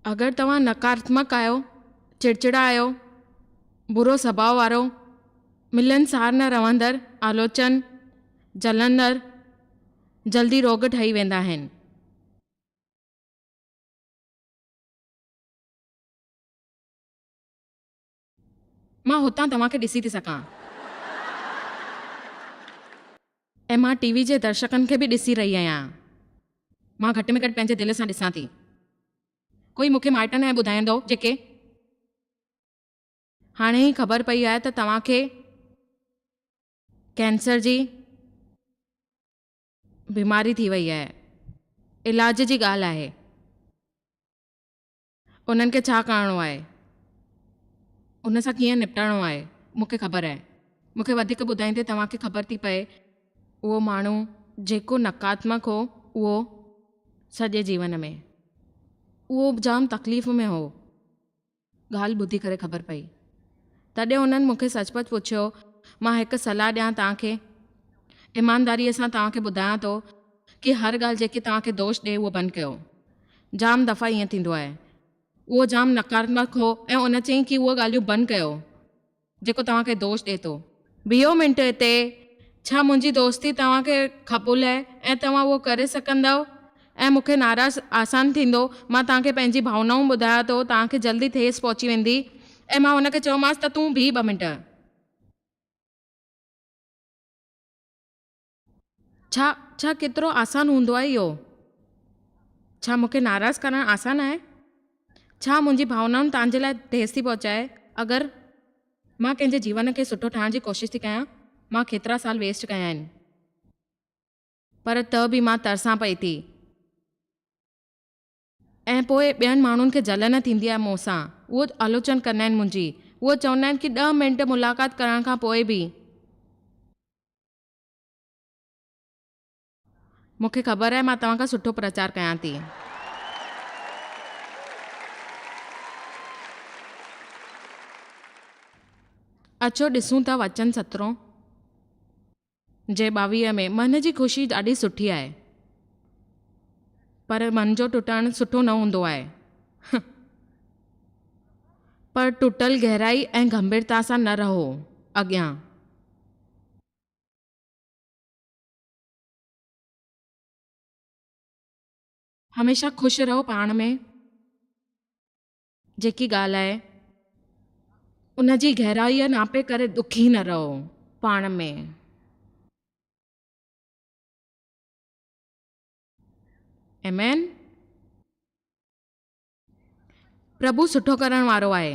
अगरि तव्हां नकारात्मक आहियो, चिड़चिड़ा आहियो, बुरो स्वभाव वारो, मिलनसार न रहंदड़, आलोचन, जलंदड़, जल्दी रोग ठही वेंदा आहिनि। मां हुतां तव्हांखे ॾिसी थी सघां ऐं मां टीवी जे दर्शकनि खे बि ॾिसी रही आहियां। मां घटि में घटि पंहिंजे दिलि सां ॾिसां थी। कोई मूंखे माइटनि ऐं ॿुधाईंदो जेके हाणे ई ख़बर पई आहे त तव्हांखे कैंसर जी बीमारी थी वई आहे। इलाज जी ॻाल्हि आहे, उन्हनि खे छा करिणो आहे, उन सां कीअं निपटणो आहे, मूंखे ख़बर आहे। मूंखे वधीक ॿुधाईंदे तव्हांखे ख़बर थी पए उहो माण्हू जेको नकारात्मक हो उहो सॼे जीवन में उहो जाम तकलीफ़ में हो। ॻाल्हि ॿुधी करे ख़बर पई। तॾहिं उन्हनि मूंखे सचपच पुछियो। मां हिकु सलाह ॾियां तव्हांखे, ईमानदारीअ सां तव्हांखे ॿुधायां थो कि हर ॻाल्हि जेकी तव्हांखे दोष ॾिए उहो बंदि कयो। जाम दफ़ा ईअं थींदो आहे। उहो जाम नकारात्मक हो ऐं उन चयईं कि उहे ॻाल्हियूं बंदि कयो जेको तव्हांखे दोष ॾिए थो। वीहो मिंट हिते, छा मुंहिंजी दोस्ती तव्हांखे क़बूलु आहे ऐं तव्हां उहो करे सघंदव ऐं मूंखे नाराज़ आसानु थींदो। मां तव्हांखे पंहिंजी भावनाऊं ॿुधायां थो, तव्हांखे जल्दी ठेस पहुची वेंदी। ऐं मां हुनखे चयोमांसि त तूं बीह 2 मिंट। छा केतिरो आसानु हूंदो आहे इहो? छा मूंखे नाराज़ करणु आसानु आहे? छा मुंहिंजी भावनाउनि तव्हांजे लाइ ठेस थी पहुचाए? अगरि मां कंहिंजे जीवन खे सुठो ठाहिण जी कोशिशि थी कयां, मां केतिरा साल वेस्ट कया आहिनि, पर त बि मां तरसां पई थी। ऐं पोइ ॿियनि माण्हुनि खे जलन थींदी आहे मूं सां। उहो आलोचना कंदा आहिनि मुंहिंजी। उहो चवंदा आहिनि कि 10 मिंट मुलाक़ात करण खां पोइ बि मूंखे ख़बर आहे मां तव्हां खां सुठो प्रचार कयां थी। अचो ॾिसूं था वचन 17 जे 22 में। मन जी ख़ुशी ॾाढी सुठी आहे, पर मन जो टुटणु सुठो न हूंदो आहे। पर टुटल गहराई ऐं गंभीरता सां न रहो अॻियां। हमेशा ख़ुशि रहो पाण में। जेकी ॻाल्हि आहे उन जी गहराईअ नापे करे दुखी न रहो पाण में। आमीन। प्रभु सुठो करण वारो आहे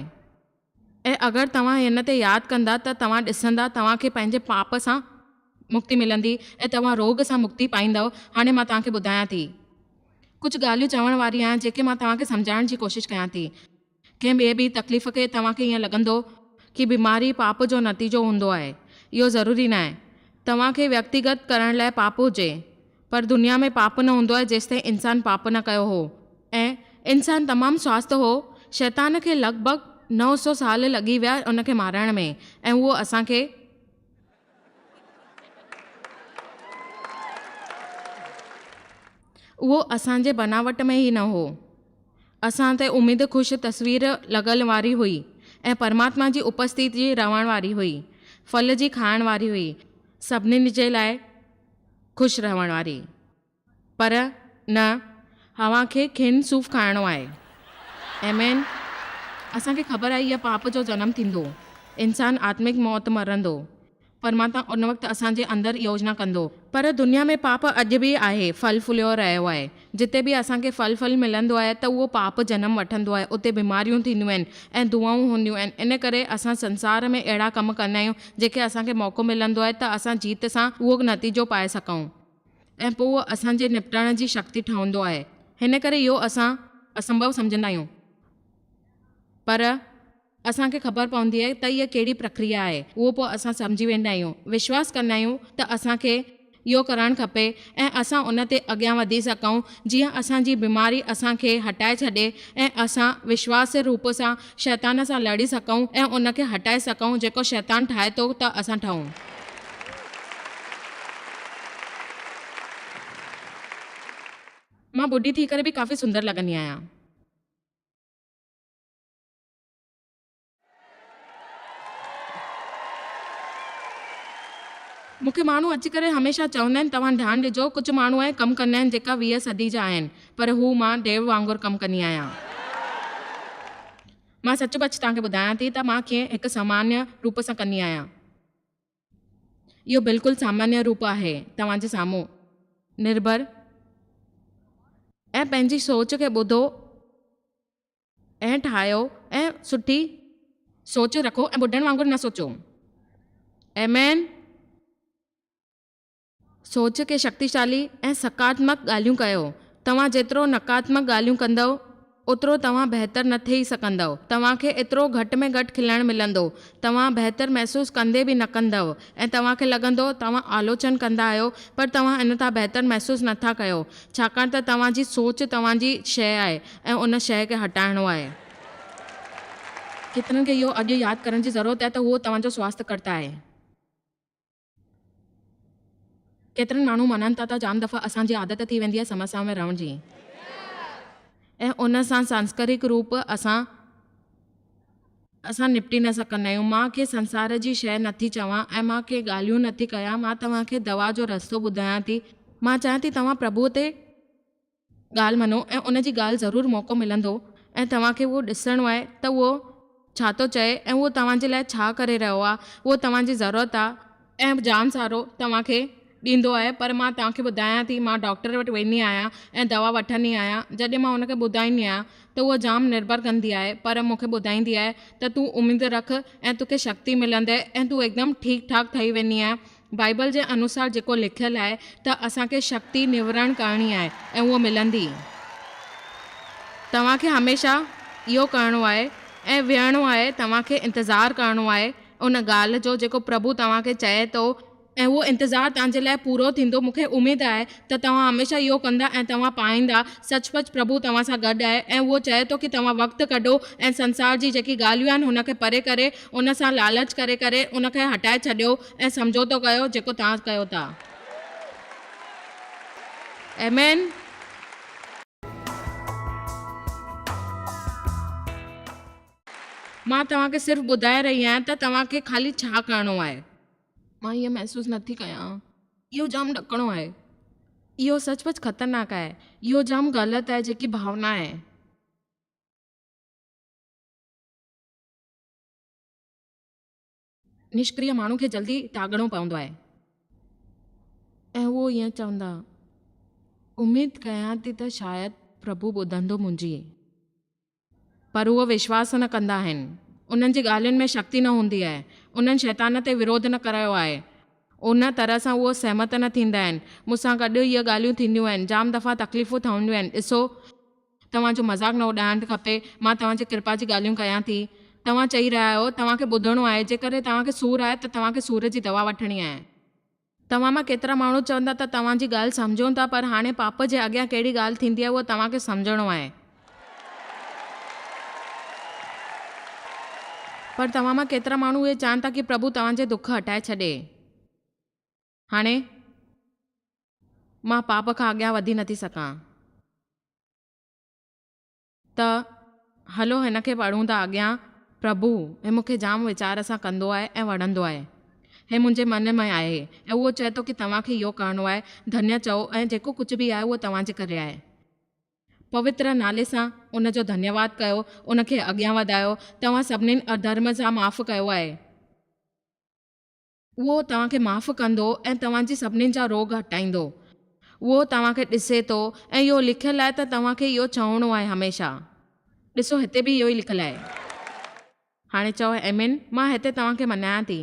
ऐं अगरि तव्हां हिन ते यादि कंदा त तव्हां ॾिसंदा तव्हांखे पंहिंजे पाप सां मुक्ति मिलंदी ऐं तव्हां रोग सां मुक्ति पाईंदव। हाणे मां तव्हांखे ॿुधायां थी, कुझु ॻाल्हियूं चवण वारी आहियां जेके मां तव्हांखे सम्झाइण जी कोशिशि कयां थी। कंहिं ॿिए बि तकलीफ़ खे तव्हांखे ईअं लॻंदो कि बीमारी पाप जो नतीजो हूंदो आहे। इहो ज़रूरी न आहे। तव्हांखे व्यक्तिगत करण लाइ पाप हुजे, पर दुनिया में पाप न हूंदो आहे जेसिताईं इंसान पाप न कयो हो। ऐं इंसान तमामु स्वस्थ हो। शैतान खे लॻभॻि 900 साल लॻी विया उनखे मारण में, ऐं उहो असांजे बनावट में ई न हो। असां ते उम्मीद ख़ुशि तस्वीर लॻल वारी हुई ऐं परमात्मा जी उपस्थिति रहण वारी हुई, फल जी खाइण वारी हुई, सभिनीनि जे लाइ ख़ुशि रहण वारी। पर न, हवा खे खिन सूफ़ खाइणो आहे। आमीन। असांखे ख़बर आहे इहा पाप जो जनमु थींदो, इंसान आत्मिक मौत मरंदो, परमात्मा उन वक़्तु असांजे अंदरि योजना कंदो। पर दुनिया में पाप अॼु बि आहे, फल फुलियो रहियो आहे। जिते बि असांखे फल मिलंदो आहे त उहो पाप जनमु वठंदो आहे। उते बीमारियूं थींदियूं आहिनि ऐं दुआऊं हूंदियूं आहिनि। इन करे असां संसार में अहिड़ा कम कंदा आहियूं जेके असांखे मौक़ो मिलंदो आहे त असां जीत सां उहो नतीजो पाए सघूं ऐं पोइ उहो असांजे निपटण जी शक्ति ठहंदो आहे। हिन करे इहो असां असंभव सम्झंदा आहियूं, पर असांखे ख़बर पवंदी आहे त इहा कहिड़ी प्रक्रिया आहे। उहो पोइ असां सम्झी वेंदा आहियूं, विश्वास कंदा आहियूं त असांखे इहो करणु खपे ऐं असां उन ते अॻियां वधी सघूं, जीअं असांजी बीमारी असांखे हटाए छॾे ऐं असां विश्वास रूप सां शैतान सां लड़ी सघूं ऐं उनखे हटाए सघूं जेको शैतान ठाहे थो त असां ठहूं। मां ॿुढी थी करे बि काफ़ी सुंदर लॻंदी आहियां। मूंखे माण्हू अची करे हमेशह चवंदा आहिनि तव्हां ध्यानु ॾिजो, कुझु माण्हू आहे कमु कंदा आहिनि जेका 20 सदी जा आहिनि, पर हू मां देव वांगुरु कमु कंदी आहियां। मां सचुपचु तव्हांखे ॿुधायां थी त मां कीअं हिकु सामान्य रूप सां कंदी आहियां। इहो बिल्कुलु सामान्य रूप आहे तव्हांजे साम्हूं। निर्भर ऐं पंहिंजी सोच खे ॿुधो ऐं ठाहियो ऐं सुठी सोच रखो ऐं ॿुढनि वांगुरु न सोचो। आमेन। सोच खे शक्तिशाली ऐं सकारात्मक ॻाल्हियूं कयो। तव्हां जेतिरो नकारात्मक ॻाल्हियूं कंदव ओतिरो तव्हां बहितर न थी सघंदव। तव्हांखे एतिरो घटि में घटि खिलणु मिलंदो, तव्हां बहितर महसूसु कंदे बि न कंदव ऐं तव्हांखे लॻंदो तव्हां आलोचन कंदा आहियो, पर तव्हां इन तां बहितर महसूसु नथा कयो, छाकाणि त तव्हांजी सोच तव्हांजी शइ आहे ऐं उन शइ खे हटाइणो आहे। केतिरनि खे इहो अॼु यादि करण जी ज़रूरत आहे त उहो तव्हांजो स्वास्थ्यकर्ता आहे। केतिरनि माण्हू मञनि था त जाम दफ़ा असांजी आदत थी वेंदी आहे समस्या में रहण जी, ऐं उन सां सांस्कृतिक रूप असां निपटी न सघंदा आहियूं। मां कंहिं संसार जी शइ नथी चवां ऐं मां कंहिं ॻाल्हियूं नथी कयां, मां तव्हांखे दवा जो रस्तो ॿुधायां थी। मां चाहियां थी तव्हां प्रभुअ ते ॻाल्हि मञो ऐं उन जी ॻाल्हि ज़रूरु मौक़ो मिलंदो ऐं तव्हांखे उहो ॾिसणो आहे त उहो छा थो चए ऐं उहो तव्हांजे लाइ छा करे रहियो आहे, उहो तव्हांजी ज़रूरत आहे ऐं जाम सारो तव्हांखे ॾींदो आहे। पर मां तव्हांखे ॿुधायां थी, मां डॉक्टर वटि वेंदी आहियां ऐं दवा वठंदी आहियां। जॾहिं मां हुनखे ॿुधाईंदी आहियां त उहा जाम निर्भर कंदी आहे, पर मूंखे ॿुधाईंदी आहे त तूं उमेदु रख ऐं तोखे शक्ति मिलंदे ऐं तूं हिकदमि ठीकु ठाकु ठही वेंदी आहे। बाइबल जे अनुसार जेको लिखियलु आहे त असांखे शक्ति निवरण करणी आहे ऐं उहो मिलंदी। तव्हांखे हमेशह इहो करिणो आहे ऐं विहणो आहे, तव्हांखे इंतज़ारु करिणो आहे उन ॻाल्हि जो जेको प्रभु तव्हांखे चए थो, ऐं उहो इंतज़ारु तव्हांजे लाइ पूरो थींदो। मूंखे उमेदु आहे त तव्हां हमेशह इहो कंदा ऐं तव्हां पाईंदा। सचुपचु प्रभु तव्हां सां गॾु आहे ऐं उहो चए थो की तव्हां वक़्तु कढो ऐं संसार जी जेकी ॻाल्हियूं आहिनि हुनखे परे करे, उन सां लालच करे करे उनखे हटाए छॾियो ऐं समझौतो कयो जेको तव्हां कयो था। आमेन। मां तव्हांखे सिर्फ़ु ॿुधाए रही आहियां त तव्हांखे ख़ाली छा करिणो आहे। मां ईअं महसूसु नथी कयां, इहो जाम ॾकणो आहे, इहो सचुपचु ख़तरनाक आहे, इहो जाम ग़लति आहे जेकी भावना आहे। निष्क्रिय माण्हू खे जल्दी टागणो पवंदो आहे ऐं उहो ईअं चवंदा, उमेदु कयां थी त शायदि प्रभु ॿुधंदो मुंहिंजी, पर उहो विश्वास न कंदा आहिनि। उन्हनि जी ॻाल्हियुनि में शक्ति न हूंदी आहे, उन्हनि शैतान ते विरोध न करायो आहे, उन तरह सां उहो सहमत न थींदा आहिनि। मूंसां गॾु इहे ॻाल्हियूं थींदियूं आहिनि, जाम दफ़ा तकलीफ़ूं ठहंदियूं आहिनि। ॾिसो, तव्हांजो मज़ाक न उॾाइणु खपे, मां तव्हांजी कृपा जी ॻाल्हियूं कयां थी। तव्हां चई रहिया आहियो तव्हांखे ॿुधणो आहे, जेकॾहिं तव्हांखे सूरु आहे त तव्हांखे सूर जी दवा वठणी आहे। तव्हां मां केतिरा माण्हू चवंदा त तव्हांजी ॻाल्हि सम्झूं था, पर हाणे पाप जे अॻियां कहिड़ी ॻाल्हि थींदी आहे उहो तव्हांखे सम्झणो आहे। पर तव्हां मां केतिरा माण्हू इहे चाहिनि था की प्रभु तव्हांजे दुख हटाए छॾे। हाणे मां पाप खां अॻियां वधी नथी सघां, त हलो हिन खे पढ़ूं था अॻियां। प्रभु हे मूंखे जाम वीचार सां कंदो आहे ऐं वणंदो आहे, हे मुंहिंजे मन में आहे ऐं उहो चए थो की तव्हांखे इहो करिणो आहे। धन्य चओ ऐं जेको कुझु बि आहे उहो तव्हांजे करे आहे। पवित्र नाले सां उनजो धन्यवाद कयो, उनखे अॻियां वधायो। तव्हां सभिनीनि अधर्म सां माफ़ु कयो आहे, उहो तव्हांखे माफ़ु कंदो ऐं तव्हांजी सभिनीनि जा रोग हटाईंदो। उहो तव्हांखे ॾिसे थो ऐं इहो लिखियलु आहे त तव्हांखे इहो चवणो आहे हमेशह। ॾिसो, हिते बि इहो ई लिखियलु आहे। हाणे चओ आमीन। मां हिते तव्हांखे मञायां थी,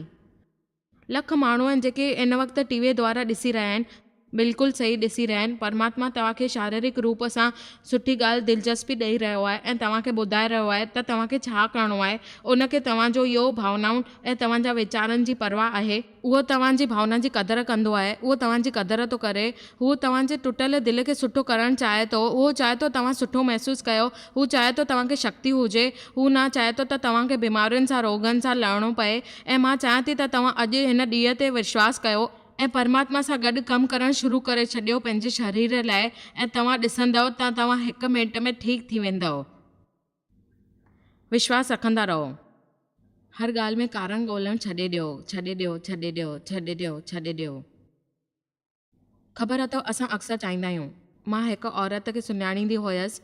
लख माण्हू आहिनि जेके इन वक़्तु टीवीअ द्वारा ॾिसी रहिया आहिनि, बिल्कुलु सही ॾिसी रहिया आहिनि। परमात्मा तव्हांखे शारीरिक रूप सां सुठी ॻाल्हि दिलचस्पी ॾेई रहियो आहे ऐं तव्हांखे ॿुधाए रहियो आहे त तव्हांखे छा करिणो आहे। उनखे तव्हांजो इहो भावनाऊं ऐं तव्हांजा वीचारनि जी परवाह आहे। उहो तव्हांजी भावना जी क़दुरु कंदो आहे, उहो तव्हांजी क़दुरु थो करे। हू तव्हांजे टुटल दिलि खे सुठो करणु चाहे थो। उहो चाहे थो तव्हां सुठो महसूसु कयो, हू चाहे थो तव्हांखे शक्ति हुजे, हू न चाहे थो त तव्हांखे बीमारियुनि सां रोगनि सां लड़णो पए। ऐं मां चाहियां थी त तव्हां अॼु हिन ॾींहं ते विश्वास कयो ऐं परमात्मा सां गॾु कमु करणु शुरू करे छॾियो पंहिंजे शरीर लाइ, ऐं तव्हां ॾिसंदव त तव्हां 1 मिंट में ठीकु थी वेंदव। विश्वास रखंदा रहो। हर ॻाल्हि में कारण ॻोल्हणु छॾे ॾियो, छॾे ॾियो, छॾे ॾियो, छॾे ॾियो, छॾे ॾियो। ख़बर अथव असां अक्सर चाहींदा आहियूं। मां हिकु औरत खे सुञाणींदी हुयसि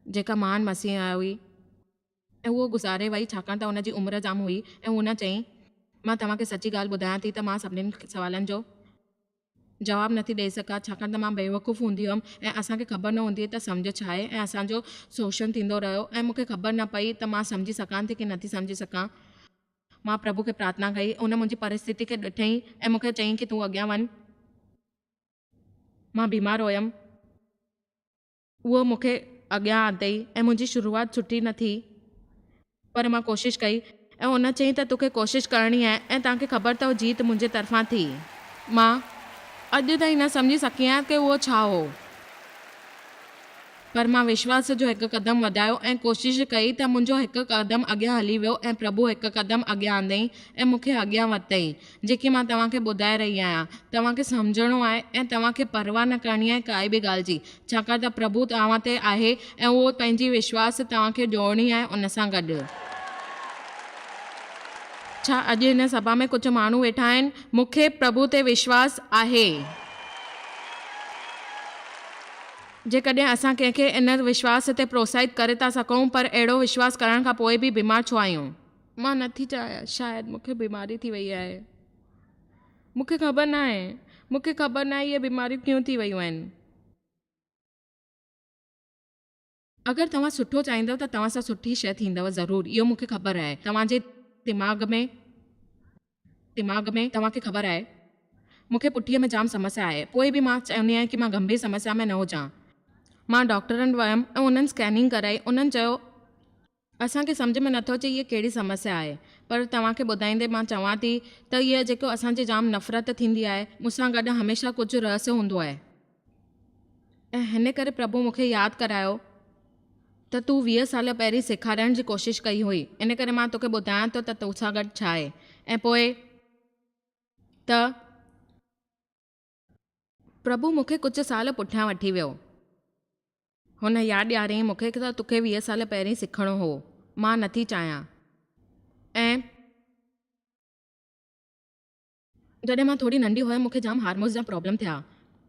जेका महान मसीह हुई ऐं उहो गुज़ारे वई छाकाणि त हुनजी उमिरि जाम हुई ऐं हुन चयईं मां तव्हांखे सची ॻाल्हि ॿुधायां थी त मां सभिनीनि सवालनि जो जवाबु नथी ॾेई सघां छाकाणि त मां बेवकूफ़ हूंदी हुअमि ऐं असांखे ख़बर न हूंदी त सम्झ छा आहे ऐं असांजो शोषण थींदो रहियो ऐं मूंखे ख़बर न पई त मां सम्झी सघां थी की नथी सम्झी सघां। मां प्रभु खे प्रार्थना कई, उन मुंहिंजी परिस्थिति खे ॾिठईं ऐं मूंखे चयईं की तूं अॻियां वञ। मां बीमार हुयमि, उहो मूंखे अॻियां अथई ऐं मुंहिंजी शुरूआति सुठी न थी पर मां कोशिशि कई ऐं उन चयईं त तोखे कोशिशि करणी आहे ऐं तव्हांखे ख़बर अथव जीत मुंहिंजे तरफ़ां थी। मां अॼु ताईं न सम्झी सघी आहियां की उहो छा हो, पर मां विश्वास जो हिकु क़दम वधायो ऐं कोशिशि कई त मुंहिंजो हिकु क़दम अॻियां हली वियो ऐं प्रभु हिकु क़दम अॻियां आंदईं ऐं मूंखे अॻियां वरितईं। जेकी मां तव्हांखे ॿुधाए रही आहियां, तव्हांखे सम्झणो आहे ऐं तव्हांखे परवाह न करणी आहे काई बि ॻाल्हि जी, छाकाणि त प्रभु तव्हां ते आहे ऐं उहो पंहिंजी विश्वास तव्हांखे जोड़णी आहे उन सां गॾु। छा अॼु हिन सभा में कुझु माण्हू वेठा आहिनि मूंखे प्रभु ते विश्वास आहे? जेकॾहिं असां कंहिंखे इन विश्वास ते प्रोत्साहित करे था सघूं पर अहिड़ो विश्वास करण खां पोइ बि बीमार छो आहियूं? मां नथी चाहियां, शायदि मूंखे बीमारी थी वई आहे, मूंखे ख़बर न आहे, मूंखे ख़बर न आहे इहे बीमारियूं कीअं थी वियूं आहिनि। अगरि तव्हां सुठो चाहींदव त तव्हां सां सुठी शइ थींदव ज़रूरु, इहो मूंखे ख़बर आहे। तव्हांजे दिमाग़ में तव्हांखे ख़बर आहे मूंखे पुठीअ में जाम समस्या आहे, पोइ बि मां चाहींदी आहियां की मां गंभीर समस्या में न हुजां। मां डॉक्टरनि वयमि ऐं उन्हनि स्कैनिंग कराई, उन्हनि चयो असांखे सम्झ में नथो अचे इहा कहिड़ी समस्या आहे, पर तव्हांखे ॿुधाईंदे मां चवां थी त इहा जेको असांजे जाम नफ़रत थींदी आहे मूंसां गॾु हमेशह कुझु रहस्य हूंदो आहे ऐं हिन करे प्रभु मूंखे यादि करायो त तूं 20 साल पहिरीं सेखारण जी कोशिशि कई हुई, इन करे मां तोखे ॿुधायां थो त तोसां गॾु छा आहे। ऐं पोइ त प्रभु मूंखे कुझु साल पुठियां वठी वियो। हुन यादि ॾियारियईं मूंखे त तोखे 20 साल पहिरीं सिखणो हो, मां नथी चाहियां। ऐं जॾहिं मां थोरी नंढी हुयमि मूंखे जाम हार्मोन्स जा प्रॉब्लम थिया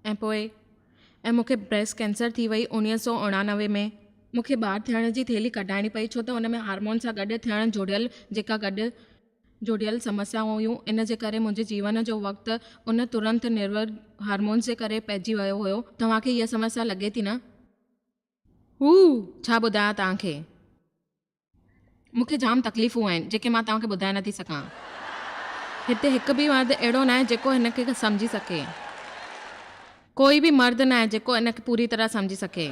ऐं मूंखे ब्रेस्ट कैंसर थी वई 1999 में। मूंखे ॿार थियण जी थैली कढाइणी पई छो त हुन में हार्मोन सां गॾु थियण जुड़ियल समस्याऊं हुयूं। इन जे करे मुंहिंजे जीवन जो वक़्तु उन तुरंत निर्भर हार्मोन्स जे करे पइजी वियो हुयो। तव्हांखे इहा समस्या लॻे थी न? छा ॿुधायां तव्हांखे, मूंखे जाम तकलीफ़ूं आहिनि जेके मां तव्हांखे ॿुधाए नथी सघां। हिते हिकु बि मर्द अहिड़ो न आहे जेको हिन खे सम्झी सघे, कोई बि मर्द न आहे जेको हिन खे पूरी तरह सम्झी सघे।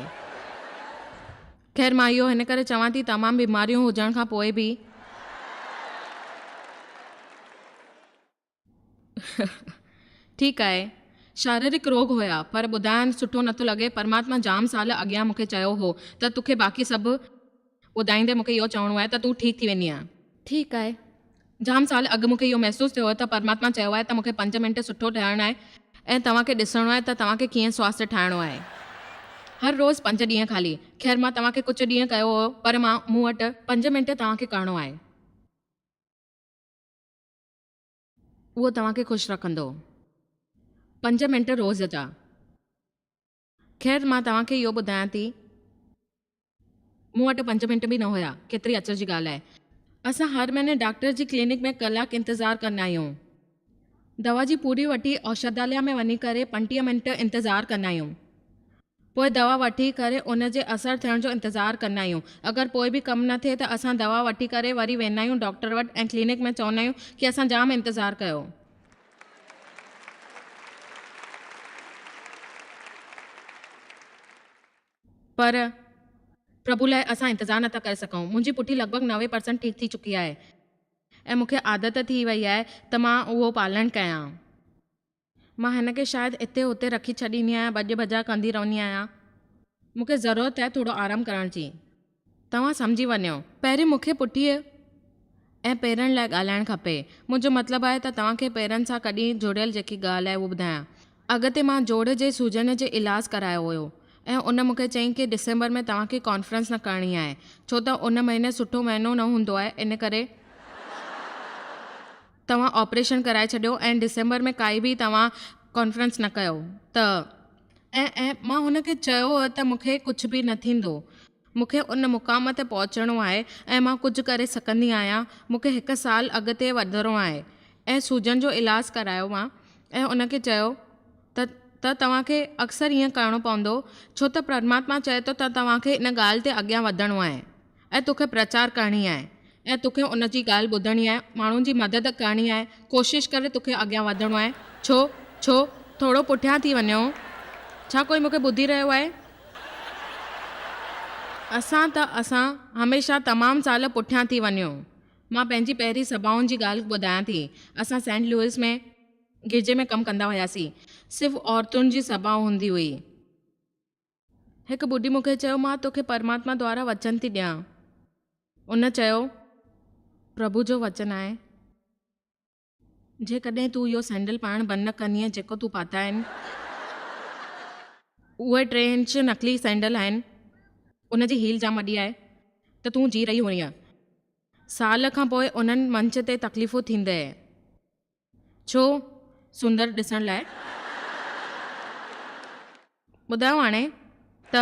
ख़ैर मां इहो हिन करे चवां थी तमामु बीमारियूं हुजण खां पोइ बि ठीकु आहे, शारीरिक रोग हुया पर ॿुधाइण सुठो नथो लॻे। परमात्मा जाम साल अॻियां मूंखे चयो हो त तोखे बाक़ी सभु ॿुधाईंदे मूंखे इहो चवणो आहे त तूं ठीकु थी वेंदीअं। ठीकु आहे, जाम साल अॻु मूंखे इहो महसूसु थियो त परमात्मा चयो आहे त मूंखे 5 मिंट सुठो ठहणु आहे ऐं तव्हांखे ॾिसणो आहे त तव्हांखे कीअं स्वास्थ्य ठाहिणो आहे। हर रोज़ु 5 ॾींहं ख़ाली। ख़ैर मां तव्हांखे कुझु ॾींहं कयो हो पर मूं वटि 5 मिंट तव्हांखे करिणो आहे, उहो तव्हांखे ख़ुशि रखंदो। 5 मिंट रोज़ जा। ख़ैर मां तव्हांखे इहो ॿुधायां थी मूं वटि 5 मिंट बि न हुया, केतिरी अचर जी ॻाल्हि आहे। असां हर महीने डॉक्टर जी क्लिनिक में कलाक इंतज़ारु कंदा आहियूं, दवा जी पूरी वठी औषधालय में वञी करे 25 मिंट इंतज़ारु कंदा आहियूं, पोइ दवा वठी करे उन जे असरु थियण जो इंतज़ारु कंदा आहियूं। अगरि पोइ बि कमु न थिए त असां दवा वठी करे वरी वेंदा आहियूं डॉक्टर वटि ऐं क्लिनिक में चवंदा आहियूं की असां जाम इंतज़ारु कयो। पर प्रभु लाइ असां इंतज़ारु नथा करे सघूं। मुंहिंजी पुठी लॻभॻि 90% ठीकु थी चुकी आहे ऐं मूंखे आदत थी वई आहे त मां उहो पालन कयां। मां हिन खे शायदि हिते हुते रखी छॾींदी आहियां, भॼ भॼा कंदी रहंदी आहियां। मूंखे ज़रूरत आहे थोरो आरामु करण जी। तव्हां सम्झी वञो, पहिरीं मूंखे पुठीअ ऐं पेरनि लाइ ॻाल्हाइणु खपे। मुंहिंजो मतिलबु आहे त तव्हांखे पेरनि सां कॾहिं जुड़ियल जेकी ॻाल्हि आहे उहा ॿुधायां। अॻिते मां जोड़ जे सूजन जे इलाजु करायो हुयो। ऐं उन मूंखे चयईं कि डिसेंबर में तव्हांखे कॉन्फ्रेंस न करणी आहे, छो त उन महीने सुठो महीनो न हूंदो आहे, इन करे तव्हां ऑपरेशन कराए छॾियो ऐं डिसेंबर में काई बि तव्हां कॉन्फ्रेंस न कयो। ऐं मां हुनखे चयो त मूंखे कुझु बि न थींदो, मूंखे उन मुक़ाम ते पहुचणो आहे ऐं मां कुझु करे सघंदी आहियां, मूंखे 1 साल अॻिते वधिणो आहे। ऐं सूजन जो इलाजु करायो मां ऐं उनखे चयो त तव्हांखे अक्सर ईअं करिणो पवंदो, छो त परमात्मा चए थो त तव्हांखे इन ॻाल्हि ते अॻियां वधिणो आहे ऐं तोखे प्रचार करणी आहे ऐं तोखे उन जी ॻाल्हि ॿुधणी आहे, माण्हुनि जी मदद करणी आहे, कोशिशि करे तोखे अॻियां वधिणो आहे। छो थोरो पुठियां थी वञो, छा कोई मूंखे ॿुधी रहियो आहे? असां हमेशह तमामु साल पुठियां थी वञूं। मां पंहिंजी पहिरीं सभाउनि जी ॻाल्हि ॿुधायां थी। असां सेंट लुइस में गिरजे में कमु कंदा हुआसीं, सिर्फ़ु औरतुनि जी सभा हूंदी हुई। हिकु ॿुढी मूंखे चयो, मां तोखे परमात्मा द्वारा वचन थी ॾियां। उन चयो, प्रभु जो वचन आहे, जेकॾहिं तूं इहो सैंडल पाइणु बंदि न कंदीअ जेको तूं पाता आहिनि, उहे 3 इंच नकली सैंडल आहिनि, उन जी हील जाम वॾी आहे, त तूं जी रही हुईं। साल खां पोइ उन्हनि मंच ते तकलीफ़ूं थींदे, छो? सुंदर ॾिसण लाइ। ॿुधायो हाणे त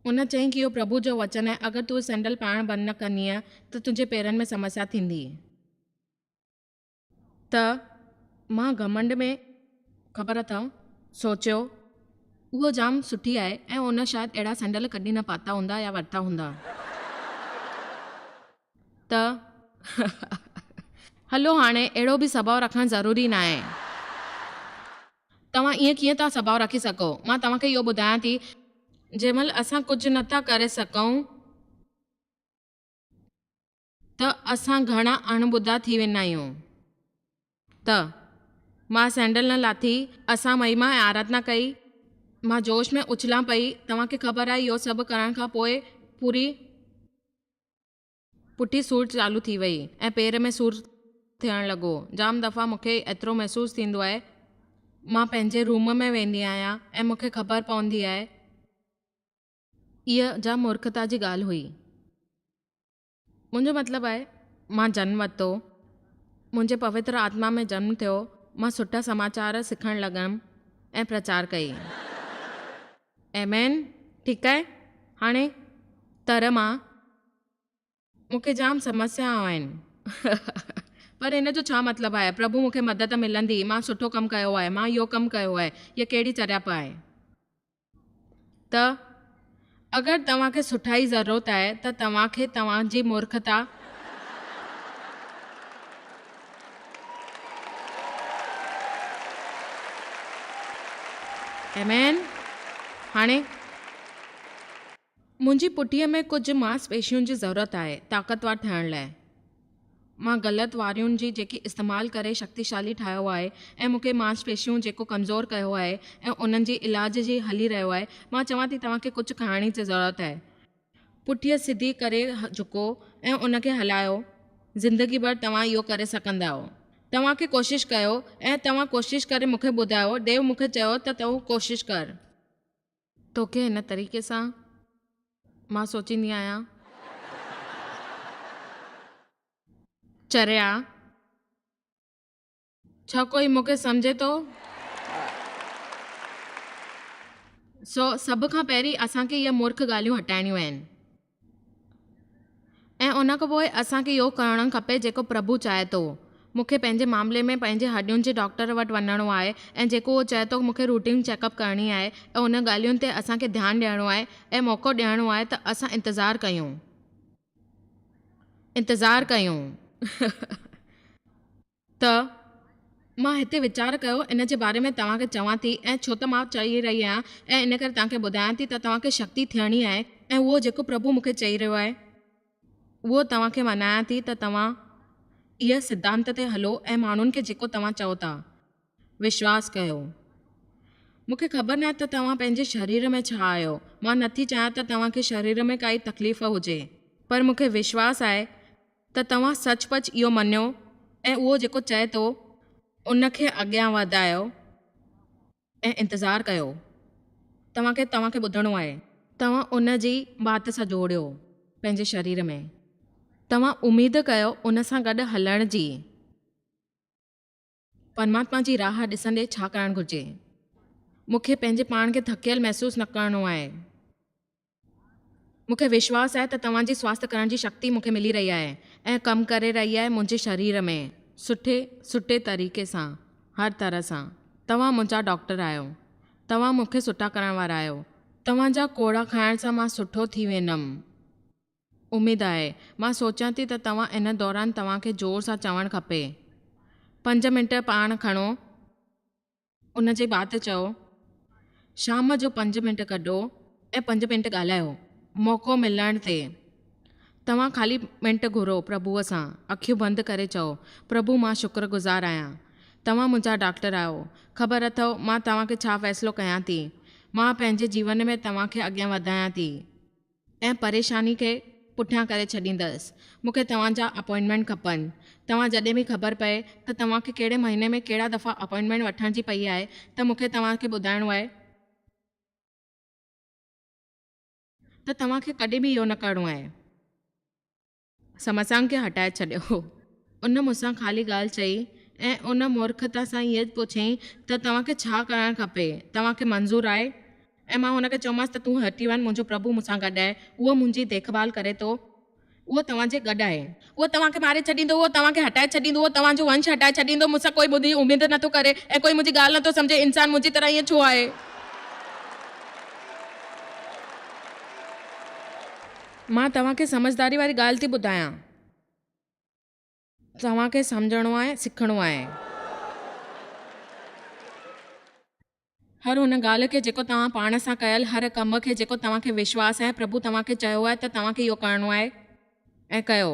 उन चयईं कि इहो प्रभु जो वचन आहे, अगरि तूं सैंडल पाइणु बंदि न कंदीअ त तुंहिंजे पेरनि में समस्या थींदी। त मां घमंड में, ख़बर अथव, सोचियो उहो जाम सुठी आहे ऐं उन शायदि अहिड़ा सैंडल कॾहिं न पाता हूंदा या वरिता हूंदा। त हलो हाणे अहिड़ो बि सुभाउ रखणु ज़रूरी न आहे। तव्हां ईअं कीअं था सुभाउ रखी सघो? मां तव्हांखे इहो ॿुधायां थी, जंहिंमहिल असां कुझु नथा करे सघूं त असां घणा अणॿुधा थी वेंदा आहियूं। त मां सैंडल न लाथी, असां महिमा ऐं आराधना कई, मां जोश में उछलां पई। तव्हांखे ख़बर आहे, इहो सभु करण खां पोइ पूरी पुठी सूर चालू थी वई ऐं पेर में सूर थियणु लॻो। जाम दफ़ा मूंखे एतिरो महसूसु थींदो आहे, मां पंहिंजे रूम में वेंदी आहियां ऐं मूंखे ख़बर पवंदी आहे इहा जाम मूर्खता जी ॻाल्हि हुई। मुंहिंजो मतिलबु आहे, मां जनमु वरितो, मुंहिंजे पवित्र आत्मा में जनमु थियो, मां सुठा समाचार सिखणु लॻमि ऐं प्रचार कई। आमेन। ठीकु आहे। हाणे तर मां मूंखे जाम समस्याऊं आहिनि पर हिन जो छा मतिलबु आहे? प्रभु मूंखे मदद मिलंदी, मां सुठो कमु कयो आहे, मां इहो कमु कयो आहे, इहा कहिड़ी चरियाप आहे? त अगरि तव्हांखे सुठाई ज़रूरत आहे त तव्हांखे तव्हांजी मूर्खता आमेन। हाणे मुंहिंजी पुठीअ में कुझु मांसपेशियुनि जी ज़रूरत आहे ताक़तवर थियण लाइ। मां ग़लति वारियुनि जी जेकी इस्तेमालु करे शक्तिशाली ठाहियो आहे ऐं मूंखे मांसपेशियूं जेको कमज़ोर कयो आहे ऐं उन्हनि जी इलाज जी हली रहियो आहे। मां चवां थी तव्हांखे कुझु खाइण जी ज़रूरत आहे। पुठीअ सिधी करे झुको ऐं उनखे हलायो। ज़िंदगी भर तव्हां इहो करे सघंदा आहियो। तव्हांखे कोशिशि कयो ऐं तव्हां कोशिशि करे मूंखे ॿुधायो। देव मूंखे चयो त तूं कोशिशि कर। तोखे हिन तरीक़े सां मां सोचींदी आहियां, चरिया, छा कोई मूंखे सम्झे थो? सभ खां पहिरीं असांखे इहे मूर्ख ॻाल्हियूं हटाइणियूं आहिनि ऐं उन खां पोइ असांखे इहो करणु खपे जेको प्रभु चाहे थो। मूंखे पंहिंजे मामले में पंहिंजे हॾियुनि जे डॉक्टर वटि वञिणो आहे ऐं जेको उहो चए थो मूंखे रूटीन चेकअप करणी आहे ऐं उन ॻाल्हियुनि ते असांखे ध्यानु ॾियणो आहे ऐं मौक़ो ॾियणो आहे त असां इंतज़ारु कयूं त मां हिते वीचार कयो इन जे बारे में तव्हांखे चवां थी ऐं छो त मां चई रही आहियां ऐं इन करे तव्हांखे ॿुधायां थी त तव्हांखे शक्ति थियणी आहे ऐं उहो जेको प्रभु मूंखे चई रहियो आहे उहो तव्हांखे मञायां थी त तव्हां इहा सिद्धांत ते हलो ऐं माण्हुनि खे जेको तव्हां चओ था विश्वास कयो। मूंखे ख़बर न आहे त तव्हां पंहिंजे शरीर में छा आहियो। मां नथी चाहियां त तव्हांखे शरीर में काई तकलीफ़ हुजे, पर मूंखे विश्वास आहे त तव्हां सचपच इहो मञियो ऐं उहो जेको चए थो उनखे अॻियां वधायो ऐं इंतज़ारु कयो। तव्हांखे ॿुधणो आहे। तव्हां उन जी बात सां जोड़ियो पंहिंजे शरीर में। तव्हां उमेद कयो उन सां गॾु हलण जी। परमात्मा जी राह ॾिसंदे छा करणु घुरिजे? मूंखे पंहिंजे पाण खे थकियलु महसूसु न करिणो आहे। मूंखे विश्वास आहे त तव्हांजी स्वास्थ्य करण जी शक्ति मूंखे मिली रही आहे ऐं कमु करे रही आहे मुंहिंजे शरीर में सुठे तरीक़े सां, हर तरह सां। तव्हां मुंहिंजा डॉक्टर आहियो। तव्हां मूंखे सुठा करण वारा आहियो। तव्हांजा कोड़ा खाइण सां मां सुठो थी वेंदमि। उमेद आहे। मां सोचां थी त तव्हां इन दौरान तव्हांखे ज़ोर सां चवणु खपे। 5 मिंट पाण खणो, उन जी बात चओ। शाम जो 5 मिंट कढो ऐं 5 मिंट ॻाल्हायो। मौक़ो मिलण ते तव्हां ख़ाली मिंट घुरो प्रभुअ सां। अखियूं बंदि करे चओ, प्रभु मां शुक्रगुज़ार आहियां। तव्हां मुंहिंजा डॉक्टर आहियो। ख़बर अथव मां तव्हांखे छा फ़ैसिलो कयां थी। मां पंहिंजे जीवन में तव्हांखे अॻियां वधायां थी ऐं परेशानी खे पुठियां करे छॾींदसि। मूंखे तव्हांजा अपॉइंटमेंट खपनि। तव्हां जॾहिं बि ख़बर पए त तव्हांखे कहिड़े महीने में कहिड़ा दफ़ा अपॉइंटमेंट वठण जी पई आहे त मूंखे तव्हांखे ॿुधाइणो आहे त तव्हांखे कॾहिं बि इहो न करिणो आहे। समस्याउनि खे हटाए छॾियो। उन मूंसां ख़ाली ॻाल्हि चई ऐं उन मूर्खता सां ईअं पुछियईं त तव्हांखे छा करणु खपे, तव्हांखे मंज़ूरु आहे? ऐं मां हुनखे चयोमांसि त तूं हटी वञ, मुंहिंजो प्रभु मूंसां गॾु आहे। उहो मुंहिंजी देखभाल करे थो। उहो तव्हांजे गॾु आहे। उहो तव्हांखे मारे छॾींदो, उहो तव्हांखे हटाए छॾींदो, उहो तव्हांजो वंश हटाए छॾींदो। मूंसां कोई ॿुधी उमेद नथो करे ऐं कोई मुंहिंजी ॻाल्हि नथो सम्झे। इंसानु मुंहिंजी तरह ईअं छो आहे? मां तव्हांखे समझदारी वारी ॻाल्हि थी ॿुधायां। तव्हांखे सम्झणो आहे, सिखणो आहे। हर हुन ॻाल्हि खे जेको तव्हां पाण सां कयल, हर कम खे जेको तव्हांखे विश्वास आहे प्रभु तव्हांखे चयो आहे त तव्हांखे इहो करिणो आहे ऐं कयो।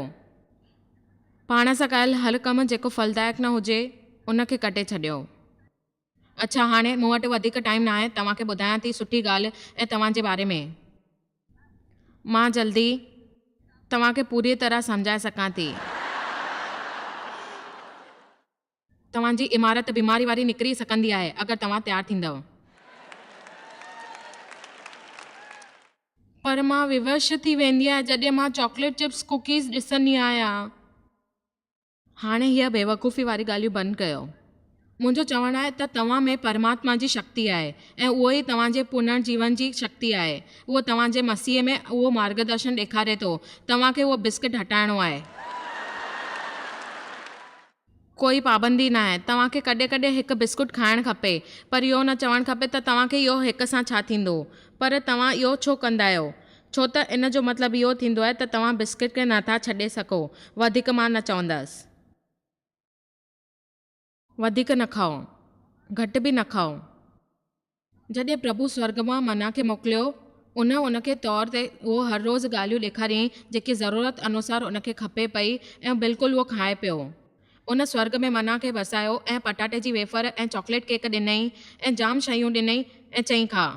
पाण सां कयल हर कमु जेको फलदायक न हुजे उनखे कटे छॾियो। अच्छा, हाणे मूं वटि वधीक टाइम न आहे। तव्हांखे ॿुधायां थी सुठी ॻाल्हि ऐं तव्हांजे बारे में। मां जल्दी तव्हांखे पूरी तरह सम्झाए सघां थी। तव्हांजी इमारत बीमारी वारी निकिरी सघंदी आहे अगरि तव्हां तयारु थींदव। पर मां विवश थी वेंदी आहियां जॾहिं मां चॉकलेट चिप्स कुकीज़ ॾिसंदी आहियां। हाणे हीअ बेवकूफ़ी वारी ॻाल्हियूं बंदि कयो। मुंहिंजो चवणु आहे त तव्हां में परमात्मा जी शक्ति आहे ऐं उहो ई तव्हांजे पुनर्जीवन जी शक्ति आहे। उहो तव्हांजे मसीह में उहो मार्गदर्शन ॾेखारे थो। तव्हांखे उहो बिस्किट हटाइणो आहे। कोई पाबंदी न आहे। तव्हांखे कॾहिं कॾहिं हिकु बिस्कुट खाइणु खपे, पर इहो न चवणु खपे त तव्हांखे इहो हिक सां छा थींदो। पर तव्हां इहो छो कंदा आहियो? छो त इन जो मतिलबु इहो थींदो आहे त तव्हां बिस्किट खे नथा छॾे सघो। वधीक मां न चवंदसि। वधीक न खाओ, घटि बि न खाओ। जॾहिं प्रभु स्वर्ग मां मना खे मोकिलियो उनखे तौर ते उहो हर रोज़ु ॻाल्हियूं ॾेखारियईं जेकी ज़रूरत अनुसार उनखे खपे पई ऐं बिल्कुलु उहो खाए पियो। उन स्वर्ग में मना खे वसायो ऐं पटाटे जी वेफर ऐं चॉकलेट केक ॾिनई ऐं जाम शयूं ॾिनई ऐं चईं खा।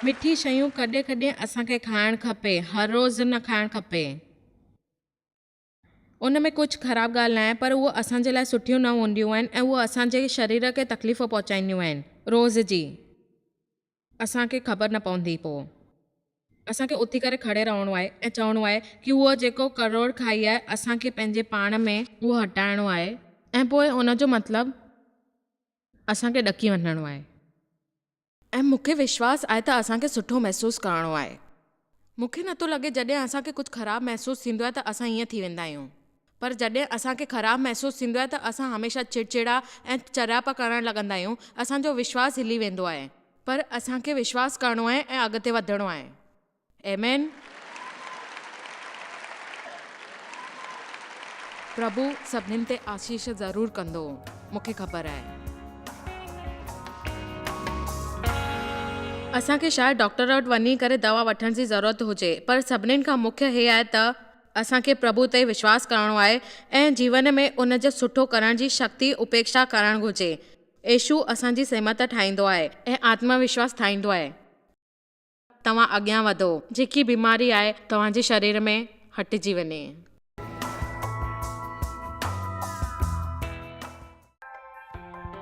मिठी शयूं कॾहिं कॾहिं असांखे खाइणु खपे, हर रोज़ु न खाइणु खपे। उन में कुझु ख़राबु ॻाल्हि न आहे, पर उहो असांजे लाइ सुठियूं न हूंदियूं आहिनि ऐं उहो असांजे शरीर खे तकलीफ़ पहुचाईंदियूं आहिनि रोज़ जी। असांखे ख़बर न पवंदी। पोइ असांखे उथी करे खड़े रहणो आहे ऐं चवणो आहे कि उहो जेको करोड़ खाई आहे असांखे पंहिंजे पाण में उहो हटाइणो आहे ऐं पोइ उनजो मतिलबु असांखे ॾकी वञिणो आहे। ऐं मूंखे विश्वास आहे त असांखे सुठो महसूसु करिणो आहे। मूंखे नथो लॻे जॾहिं असांखे कुझु ख़राबु महसूसु थींदो आहे त असां ईअं थी वेंदा आहियूं। पर जॾहिं असांखे ख़राबु महसूसु थींदो आहे त असां हमेशह चिड़चिड़ा ऐं चरियाप करणु लॻंदा आहियूं। असांजो विश्वास हिली वेंदो आहे। पर असांखे विश्वास करिणो आहे ऐं अॻिते वधिणो आहे। आमीन। प्रभु सभिनीनि ते आशीष ज़रूरु कंदो, मूंखे ख़बर आहे। असांखे शायदि डॉक्टर वटि वञी करे दवा वठण जी ज़रूरत हुजे, पर सभिनीनि खां मुख्य हे आहे त असांखे प्रभु ते विश्वास करिणो आहे ऐं जीवन में उन जो सुठो करण जी शक्ति उपेक्षा करणु घुरिजे। यीशु असांजी सहमत ठाहींदो आहे ऐं आत्मविश्वास ठाहींदो आहे। तव्हां अॻियां वधो, जेकी बीमारी आहे तव्हांजे शरीर में हटिजी वञे।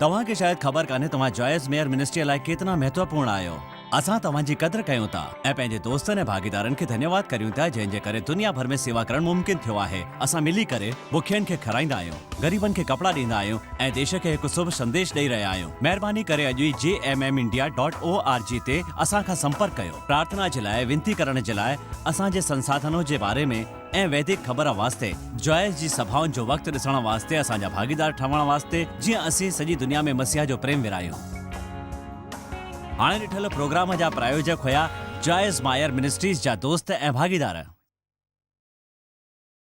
तव्हांखे शायदि ख़बर कान्हे तव्हां जॉयस मेयर मिनिस्ट्री लाइ केतिरा महत्वपूर्ण आहियो। असां तव्हांजी क़दुरु कयूं था ऐं पंहिंजे दोस्तनि ऐं भागीदारनि खे धन्यवाद करियूं था जंहिंजे करे दुनिया भर में सेवा करणु मुमकिन थियो आहे। असां मिली करे बुखियनि खे खाराईंदा आहियूं, ग़रीबनि खे कपिड़ा ॾींदा आहियूं ऐं देश खे हिकु शुभ संदेश ॾेई रहिया आहियूं। महिरबानी करे अॼु ई jmmindia.org ते असां खां संपर्क कयो। प्रार्थना जे लाइ, विनती करण जे लाइ, असांजे संसाधनों जे बारे में ऐं वैदिक ख़बर वास्ते, जॉयस जी सभाउनि जो वक़्तु ॾिसण वास्ते, असांजा भागीदार ठहण वास्ते, जीअं असीं सॼी दुनिया में मसीहा जो प्रेम विरायूं। हाणे ॾिठल प्रोग्राम जा प्रायोजक हुया जॉयस मायर मिनिस्ट्रीज़ जा दोस्त ऐं भागीदार।